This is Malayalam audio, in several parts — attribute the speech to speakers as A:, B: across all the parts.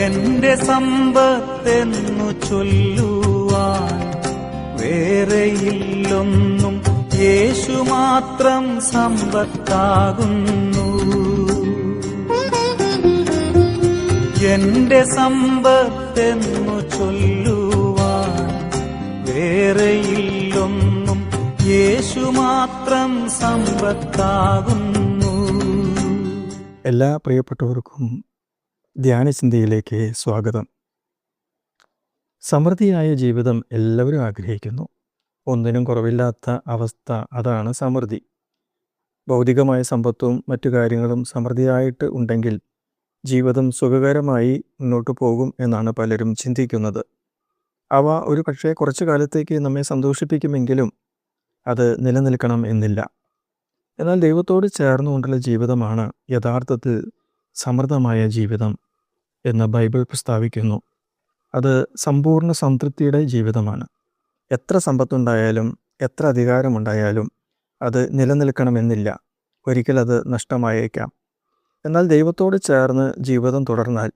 A: എന്റെ സമ്പത്തെന്നു ചൊല്ലുവാൻ വേറെയില്ലൊന്നും, യേശു മാത്രം സമ്പത്താകുന്നു. എന്റെ സമ്പത്തെന്നു ചൊല്ലുവാൻ വേറെയില്ലൊന്നും, യേശു മാത്രം സമ്പത്താകുന്നു.
B: എല്ലാ പ്രിയപ്പെട്ടവർക്കും ധ്യാനചിന്തയിലേക്ക് സ്വാഗതം. സമൃദ്ധിയായ ജീവിതം എല്ലാവരും ആഗ്രഹിക്കുന്നു. ഒന്നിനും കുറവില്ലാത്ത അവസ്ഥ, അതാണ് സമൃദ്ധി. ഭൗതികമായ സമ്പത്തും മറ്റു കാര്യങ്ങളും സമൃദ്ധിയായിട്ട് ഉണ്ടെങ്കിൽ ജീവിതം സുഖകരമായി മുന്നോട്ട് പോകും എന്നാണ് പലരും ചിന്തിക്കുന്നത്. അവ ഒരു പക്ഷേ കുറച്ചു കാലത്തേക്ക് നമ്മെ സന്തോഷിപ്പിക്കുമെങ്കിലും അത് നിലനിൽക്കണം എന്നില്ല. എന്നാൽ ദൈവത്തോട് ചേർന്നുകൊണ്ടുള്ള ജീവിതമാണ് യഥാർത്ഥത്തിൽ സമൃദ്ധമായ ജീവിതം എന്ന് ബൈബിൾ പ്രസ്താവിക്കുന്നു. അത് സമ്പൂർണ്ണ സംതൃപ്തിയുടെ ജീവിതമാണ്. എത്ര സമ്പത്തുണ്ടായാലും എത്ര അധികാരമുണ്ടായാലും അത് നിലനിൽക്കണമെന്നില്ല. ഒരിക്കൽ അത് നഷ്ടമായേക്കാം. എന്നാൽ ദൈവത്തോട് ചേർന്ന് ജീവിതം തുടർന്നാൽ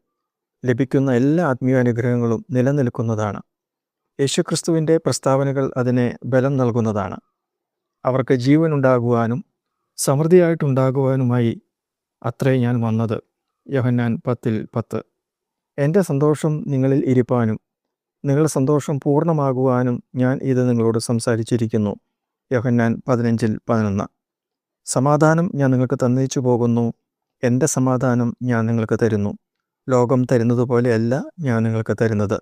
B: ലഭിക്കുന്ന എല്ലാ ആത്മീയാനുഗ്രഹങ്ങളും നിലനിൽക്കുന്നതാണ്. യേശുക്രിസ്തുവിൻ്റെ പ്രസ്താവനകൾ അതിനെ ബലം നൽകുന്നതാണ്. അവർക്ക് ജീവനുണ്ടാകുവാനും സമൃദ്ധിയായിട്ടുണ്ടാകുവാനുമായി അത്രേ ഞാൻ വന്നത്. യോഹന്നാൻ 10:10. എൻ്റെ സന്തോഷം നിങ്ങളിൽ ഇരിപ്പാനും നിങ്ങളുടെ സന്തോഷം പൂർണ്ണമാകുവാനും ഞാൻ ഇത് നിങ്ങളോട് സംസാരിച്ചിരിക്കുന്നു. യോഹന്നാൻ 15:11. സമാധാനം ഞാൻ നിങ്ങൾക്ക് തന്നേച്ചു പോകുന്നു, എൻ്റെ സമാധാനം ഞാൻ നിങ്ങൾക്ക് തരുന്നു. ലോകം തരുന്നത് പോലെയല്ല ഞാൻ നിങ്ങൾക്ക് തരുന്നത്.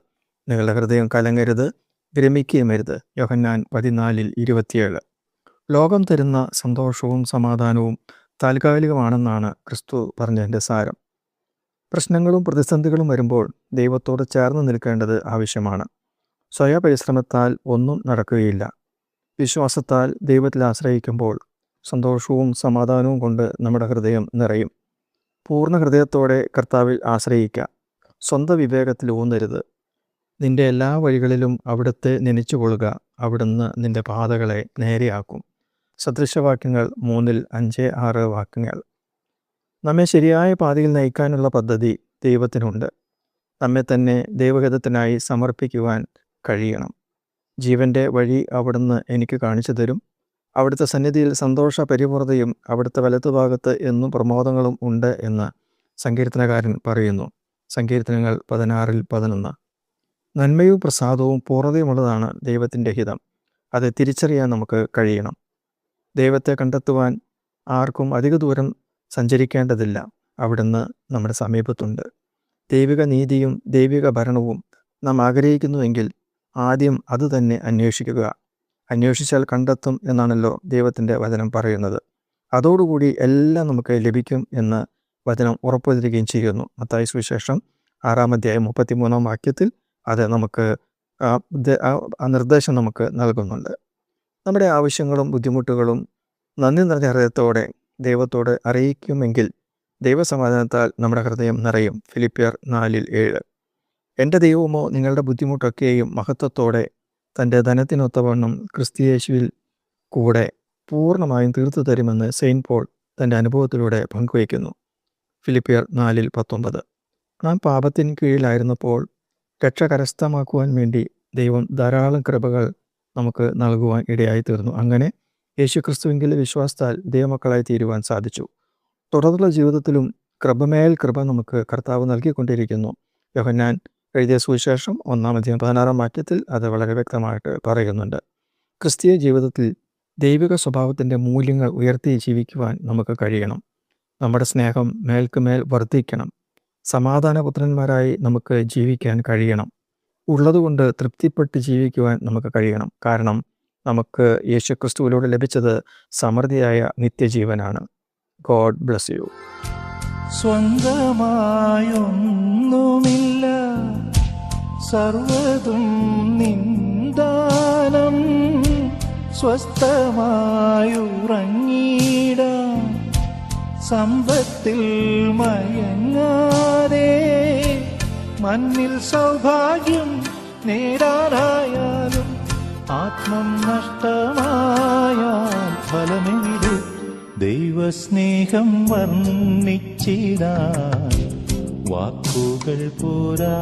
B: നിങ്ങളുടെ ഹൃദയം കലങ്ങരുത്, ഭ്രമിക്കുകയുമരുത്. യോഹന്നാൻ 14:27. ലോകം തരുന്ന സന്തോഷവും സമാധാനവും താൽക്കാലികമാണെന്നാണ് ക്രിസ്തു പറഞ്ഞതിൻ്റെ സാരം. പ്രശ്നങ്ങളും പ്രതിസന്ധികളും വരുമ്പോൾ ദൈവത്തോട് ചേർന്ന് നിൽക്കേണ്ടത് ആവശ്യമാണ്. സ്വയപരിശ്രമത്താൽ ഒന്നും നടക്കുകയില്ല. വിശ്വാസത്താൽ ദൈവത്തിൽ ആശ്രയിക്കുമ്പോൾ സന്തോഷവും സമാധാനവും കൊണ്ട് നമ്മുടെ ഹൃദയം നിറയും. പൂർണ്ണ ഹൃദയത്തോടെ കർത്താവിൽ ആശ്രയിക്കുക. സ്വന്തം വിവേകത്തിൽ ഊന്നരുത്. നിന്റെ എല്ലാ വഴികളിലും അവിടുത്തെ നനച്ചുകൊള്ളുക. അവിടുന്ന് നിന്റെ പാതകളെ നേരെയാക്കും. സദൃശവാക്യങ്ങൾ 3-5-6 വാക്യങ്ങൾ. നമ്മെ ശരിയായ പാതയിൽ നയിക്കാനുള്ള പദ്ധതി ദൈവത്തിനുണ്ട്. നമ്മെ തന്നെ ദൈവഹിതത്തിനായി സമർപ്പിക്കുവാൻ കഴിയണം. ജീവൻ്റെ വഴി അവിടുന്ന് എനിക്ക് കാണിച്ചു തരും. അവിടുത്തെ സന്നിധിയിൽ സന്തോഷ പരിപൂർണതയും അവിടുത്തെ വലത്തുഭാഗത്ത് എന്നും പ്രമോദങ്ങളും ഉണ്ട് എന്ന് സങ്കീർത്തനകാരൻ പറയുന്നു. സങ്കീർത്തനങ്ങൾ 16:11. നന്മയും പ്രസാദവും പൂർണ്ണതയുമുള്ളതാണ് ദൈവത്തിൻ്റെ ഹിതം. അത് തിരിച്ചറിയാൻ നമുക്ക് കഴിയണം. ദൈവത്തെ കണ്ടെത്തുവാൻ ആർക്കും അധിക ദൂരം സഞ്ചരിക്കേണ്ടതില്ല. അവിടുന്ന് നമ്മുടെ സമീപത്തുണ്ട്. ദൈവിക നീതിയും ദൈവിക ഭരണവും നാം ആഗ്രഹിക്കുന്നുവെങ്കിൽ ആദ്യം അതുതന്നെ അന്വേഷിക്കുക. അന്വേഷിച്ചാൽ കണ്ടെത്തും എന്നാണല്ലോ ദൈവത്തിൻ്റെ വചനം പറയുന്നത്. അതോടുകൂടി എല്ലാം നമുക്ക് ലഭിക്കും എന്ന് വചനം ഉറപ്പുവരുത്തുകയും ചെയ്യുന്നു. മത്തായി സുവിശേഷം 6-33 വാക്യത്തിൽ അത് നമുക്ക് ആ നിർദ്ദേശം നമുക്ക് നൽകുന്നുണ്ട്. നമ്മുടെ ആവശ്യങ്ങളും ബുദ്ധിമുട്ടുകളും നന്ദി നിറഞ്ഞ ഹൃദയത്തോടെ ദൈവത്തോട് അറിയിക്കുമെങ്കിൽ ദൈവസമാധാനത്താൽ നമ്മുടെ ഹൃദയം നിറയും. ഫിലിപ്പിയർ 4:7. എൻ്റെ ദൈവമോ നിങ്ങളുടെ ബുദ്ധിമുട്ടൊക്കെയും മഹത്വത്തോടെ തൻ്റെ ധനത്തിനൊത്തവണ്ണം ക്രിസ്തുയേശുവിൽ കൂടെ പൂർണ്ണമായും തീർത്തു തരുമെന്ന് സെയിൻറ്റ് പോൾ തൻ്റെ അനുഭവത്തിലൂടെ പങ്കുവയ്ക്കുന്നു. ഫിലിപ്പിയർ 4:19. നാം പാപത്തിന് കീഴിലായിരുന്നപ്പോൾ രക്ഷ കരസ്ഥമാക്കുവാൻ വേണ്ടി ദൈവം ധാരാളം കൃപകൾ നമുക്ക് നൽകുവാൻ ഇടയായി തീർന്നു. അങ്ങനെ യേശുക്രിസ്തുവിങ്കിൽ വിശ്വാസത്താൽ ദൈവമക്കളായി തീരുവാൻ സാധിച്ചു. തുടർന്നുള്ള ജീവിതത്തിലും കൃപമേൽ കൃപ നമുക്ക് കർത്താവ് നൽകിക്കൊണ്ടിരിക്കുന്നു. യോഹന്നാൻ എഴുതിയ സുവിശേഷം 1-16 വാക്യത്തിൽ അത് വളരെ വ്യക്തമായിട്ട് പറയുന്നുണ്ട്. ക്രിസ്തീയ ജീവിതത്തിൽ ദൈവിക സ്വഭാവത്തിൻ്റെ മൂല്യങ്ങൾ ഉയർത്തി ജീവിക്കുവാൻ നമുക്ക് കഴിയണം. നമ്മുടെ സ്നേഹം മേൽക്കുമേൽ വർദ്ധിക്കണം. സമാധാനപുത്രന്മാരായി നമുക്ക് ജീവിക്കാൻ കഴിയണം. ഉള്ളതുകൊണ്ട് തൃപ്തിപ്പെട്ട് ജീവിക്കുവാൻ നമുക്ക് കഴിയണം. കാരണം നമുക്ക് യേശുക്രിസ്തുവിലൂടെ ലഭിച്ചത് സമൃദ്ധിയായ നിത്യജീവനാണ്. God bless you.
A: സ്വന്തമായൊന്നുമില്ല, സർവ്വതും നിന്ദാനം. സ്വസ്ഥമായുറങ്ങിടാം, സമ്പത്തിൽ മയങ്ങാതെ. മണ്ണിൽ സൗഭാഗ്യം നേടാനായാലും ആത്മം നഷ്ടമായാൽ ഫലമെവിടെ? ദൈവസ്നേഹം വർണ്ണിച്ചിടാൻ വാക്കുകൾ പോരാ